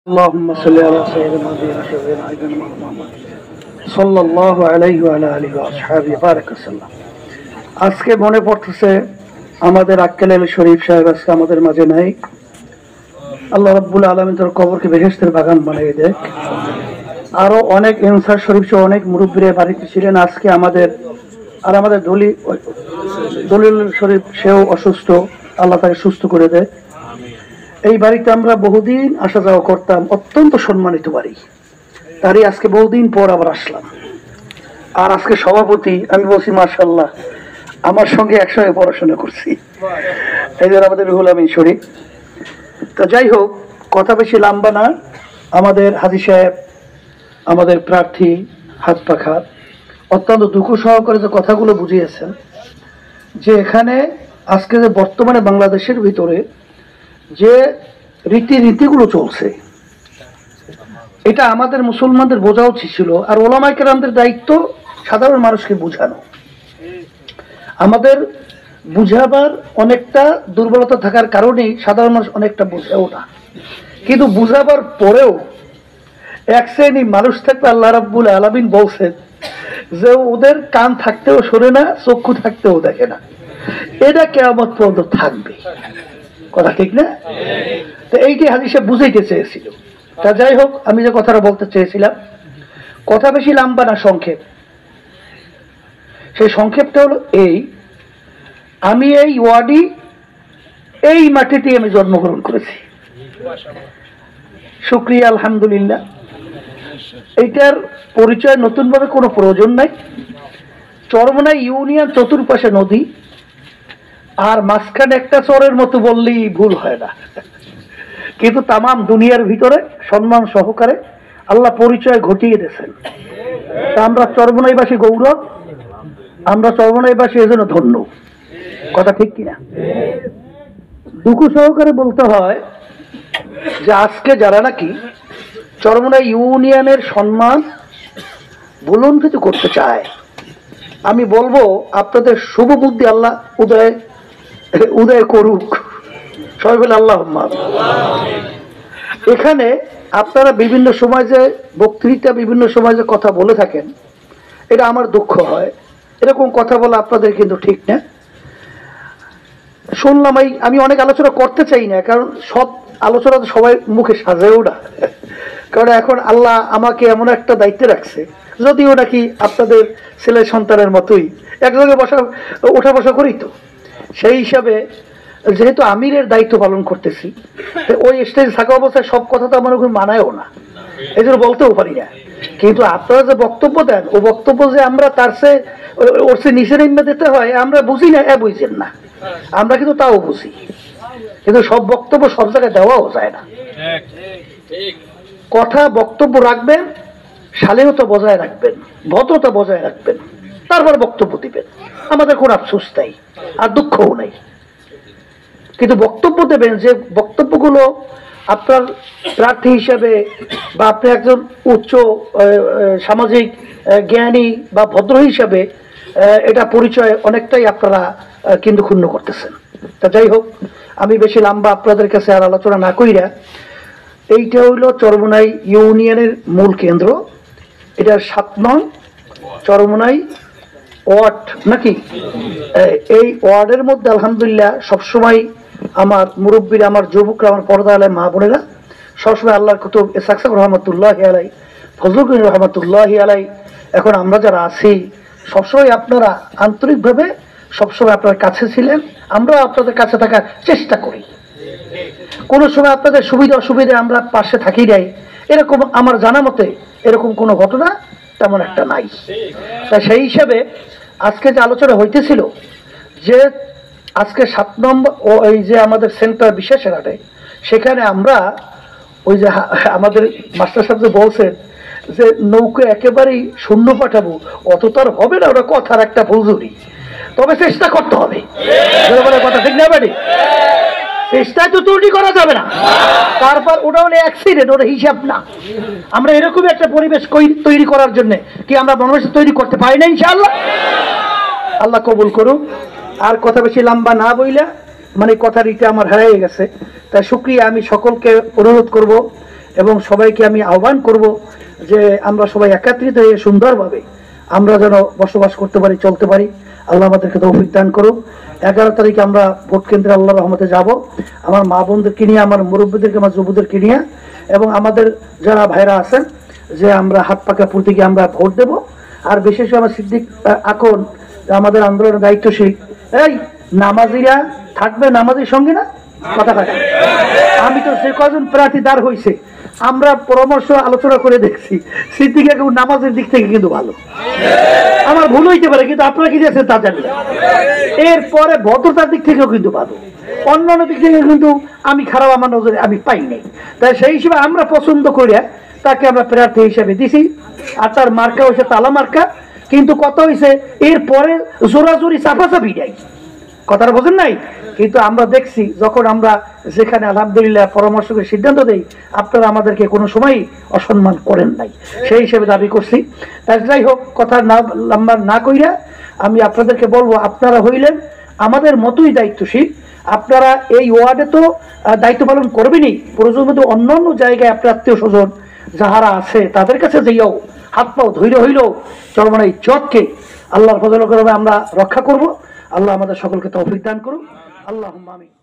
اللهم صل على سيدنا محمد সাল্লাল্লাহু আলাইহি ওয়া আলা আলিহি ওয়া আসহাবিহি বারাক সাল্লাম। আজকে মনে পড়তেছে আমাদের আক্কেল আলী শরীফ সাহেব আজকে আমাদের মাঝে নাই। আল্লাহ রাব্বুল আলামিন তার কবরকে বেহেশতের বাগান বানিয়ে দেয়। আরো অনেক ইনসার শরীফ সহ অনেক মুরব্বীরা বাড়িতে ছিলেন। আজকে আমাদের দলিল শরীফ সেও অসুস্থ, আল্লাহ তাকে সুস্থ করে দেয়। এই বাড়িতে আমরা বহুদিন আসা যাওয়া করতাম, অত্যন্ত সম্মানিত বাড়ি। তারই আজকে বহুদিন পর আবার আসলাম। আর আজকে সভাপতি আমি বলছি মাশাআল্লাহ, আমার সঙ্গে একসঙ্গে পড়াশোনা করছি, এই জন্য আমাদের রুহুল আমিন শরীফ। তো যাই হোক, কথা বেশি লম্বা না। আমাদের হাজী সাহেব, আমাদের প্রার্থী হাত পাখা অত্যন্ত দুঃখ সহকারে যে কথাগুলো বুঝিয়েছেন, যে এখানে আজকে যে বর্তমানে বাংলাদেশের ভিতরে যে রীতিগুলো চলছে, এটা আমাদের মুসলমানদের বোঝা উচিত ছিল। আর ওলামায়ে কেরামদের দায়িত্ব সাধারণ মানুষকে বোঝানো। আমাদের বুঝাবার অনেকটা দুর্বলতা থাকার কারণেই সাধারণ মানুষ অনেকটা বোঝেও না। কিন্তু বুঝাবার পরেও এক শ্রেণী মানুষ থাকবে, আল্লাহ রাব্বুল আলামিন বলছেন যে ওদের কান থাকতেও শোনে না, চক্ষু থাকতেও দেখে না। এটা কিয়ামত পর্যন্ত থাকবে। কথা ঠিক না? তো এইটি হাজী সাহেব বুঝাইতে চেয়েছিল। তা যাই হোক, আমি যে কথাটা বলতে চেয়েছিলাম, কথা বেশি লম্বা না, সংক্ষেপ। সেই সংক্ষেপটা হলো এই: আমি এই ওয়ার্ডি, এই মাটিতে আমি জন্মগ্রহণ করেছি। শুকরিয়া, আলহামদুলিল্লাহ। এইটার পরিচয় নতুন ভাবে কোনো প্রয়োজন নাই। চরমোনাই ইউনিয়ন, চতুর্পাশে নদী, আর মাঝখানে একটা চরের মতো বললেই ভুল হয় না। কিন্তু তামাম দুনিয়ার ভিতরে সম্মান সহকারে আল্লাহ পরিচয় ঘটিয়ে দিয়েছেন। তা আমরা চরমোনাইবাসী গৌরব, আমরা চরমোনাইবাসী এজন্য ধন্য। কথা ঠিক কিনা? দুঃখ সহকারে বলতে হয় যে আজকে যারা নাকি চরমোনাই ইউনিয়নের সম্মান বুলন্দিত করতে চায়, আমি বলবো আপনাদের শুভ বুদ্ধি আল্লাহ উদয় করুক। সবাই বলে আল্লাহুম্মা। এখানে আপনারা বিভিন্ন সময় যে বক্তৃতা, বিভিন্ন সময় যে কথা বলে থাকেন, এটা আমার দুঃখ হয়। এরকম কথা বলা আপনাদের কিন্তু ঠিক না। শুনলাম, আমি অনেক আলোচনা করতে চাই না, কারণ সব আলোচনা তো সবাই মুখে সাজেও না। কারণ এখন আল্লাহ আমাকে এমন একটা দায়িত্বে রাখছে, যদিও নাকি আপনাদের ছেলে সন্তানের মতোই এক জায়গায় ওঠা বসা করি, তো সেই হিসাবে যেহেতু আমিরের দায়িত্ব পালন করতেছি, ওই স্টেজ থাকা অবস্থায় সব কথা তো আমার ওখানে মানায়ও না, এই জন্য বলতেও পারি না। কিন্তু আপনারা যে বক্তব্য দেন, ও বক্তব্য যে আমরা তার ওর সে নিচে নেমে দিতে হয়, আমরা বুঝি না, বুঝছেন না। আমরা কিন্তু তাও বুঝি, কিন্তু সব বক্তব্য সব জায়গায় দেওয়াও যায় না। কথা বক্তব্য রাখবেন, শালীনতা বজায় রাখবেন, ভদ্রতা বজায় রাখবেন, তারপর বক্তব্য দিবেন। আমাদের কোনো আফসোস নাই, আর দুঃখও নাই। কিন্তু বক্তব্য দেবেন যে বক্তব্যগুলো আপনার প্রার্থী হিসাবে, বা আপনি একজন উচ্চ সামাজিক জ্ঞানী বা ভদ্র হিসাবে, এটা পরিচয় অনেকটাই আপনারা কিন্তু ক্ষুণ্ণ করতেছেন। তা যাই হোক, আমি বেশি লম্বা আপনাদের কাছে আর আলোচনা না কইরা, এইটা হইল চরমোনাই ইউনিয়নের মূল কেন্দ্র। এটা 7 নং চরমোনাই ওয়ার্ড নাকি? এই ওয়ার্ডের মধ্যে আলহামদুলিল্লাহ সবসময় আমার মুরব্বীরা, আমার যুবকরা, আমার পর্দা আলাই মা বোনেরা সবসময় আল্লাহর কুতুব ইসহাক সাহেব রহমতুল্লাহি আলাই, ফজলুল রহমতুল্লাহি আলাই, এখন আমরা যারা আছি, সবসময় আপনারা আন্তরিকভাবে সবসময় আপনার কাছে ছিলেন। আমরা আপনাদের কাছে থাকার চেষ্টা করি। কোনো সময় আপনাদের সুবিধা অসুবিধা আমরা পাশে থাকি নাই, এরকম আমার জানা মতে এরকম কোনো ঘটনা তেমন একটা নাই। তাই সেই হিসাবে আজকে যে আলোচনা হইতেছিল, যে আজকে 7 নম্বর এই যে আমাদের সেন্টার বিশেষ ঘাটে, সেখানে আমরা ওই যে আমাদের মাস্টার সাহেব যে বলছেন যে নৌকা একেবারেই শূন্য পাঠাবো, অত তো আর হবে না, ওটা কথার একটা ফুলঝুরি। তবে চেষ্টা করতে হবে। কথা ঠিক না বাড়ি? চেষ্টায় তো ত্রুটি করা যাবে না। তারপর ওটা হলে অ্যাক্সিডেন্ট, ওটা হিসাব না। আমরা এরকম একটা পরিবেশ তৈরি করার জন্য কি আমরা বাংলাদেশ তৈরি করতে পারি না? ইনশাআল্লাহ আল্লাহ কবুল করুক। আর কথা বেশি লম্বা না বইলা, মানে কথার ইটা আমার হারিয়ে গেছে। তাই শুকরিয়া, আমি সকলকে অনুরোধ করব এবং সবাইকে আমি আহ্বান করব যে আমরা সবাই একত্রিত হয়ে সুন্দরভাবে আমরা যেন বসবাস করতে পারি, চলতে পারি। আল্লাহ আমাদেরকে তৌফিক দান করুক। 11 তারিখে আমরা ভোট কেন্দ্রে আল্লাহর রহমতে যাব, আমার মা বোনদেরকে নিয়ে, আমার মুরব্বীদেরকে, আমার যুবদেরকে নিয়ে, এবং আমাদের যারা ভাইরা আছেন যে আমরা হাত পাকা প্রতীকে আমরা ভোট দেব। আর বিশেষ করে আমার সিদ্দিক আকন আমাদের আন্দোলনের দায়িত্বশীল, এই নামাজিরা থাকবে নামাজির সঙ্গে না কথা কথা। আমি তো যে কজন প্রার্থী দাঁড় হয়েছে আমরা পরামর্শ আলোচনা করে দেখছি, সিদ্দিক আকন নামাজের দিক থেকে কিন্তু ভালো। আমার ভুল হইতে পারে, কিন্তু আপনারা কি দিয়েছেন তা জানি না। এরপরে ভদ্রতার দিক থেকেও কিন্তু ভালো, অন্যান্য দিক থেকে কিন্তু আমি খারাপ আমার নজরে আমি পাই নাই। তাই সেই হিসেবে আমরা পছন্দ করিয়া তাকে আমরা প্রার্থী হিসেবে দিছি। আর তার মার্কা হয়েছে তালা মার্কা। কিন্তু কথা হয়েছে এরপরে জোরাজোরি চাপাচাপি নাই, কথাটা বোঝেন নাই। কিন্তু আমরা দেখছি যখন আমরা যেখানে আলহামদুলিল্লাহ পরামর্শ করে সিদ্ধান্ত দেই, আপনারা আমাদেরকে কোনো সময়ই অসম্মান করেন নাই, সেই হিসেবে দাবি করছি। তাই যাই হোক, কথা না লম্বা না কইরা আমি আপনাদেরকে বলবো, আপনারা হইলেন আমাদের মতোই দায়িত্বশীল। আপনারা এই ওয়ার্ডে তো দায়িত্ব পালন করবেনই, প্রয়োজন মতো অন্য অন্য জায়গায় আপনার আত্মীয় স্বজন যাহারা আছে তাদের কাছে যাইও, হাত পাও ধৈর্য হইল চরমানা ইজ্জতকে আল্লাহর ফজল করবে আমরা রক্ষা করব। আল্লাহ আমাদের সকলকে তৌফিক দান করুন। আল্লাহুম্মা আমিন।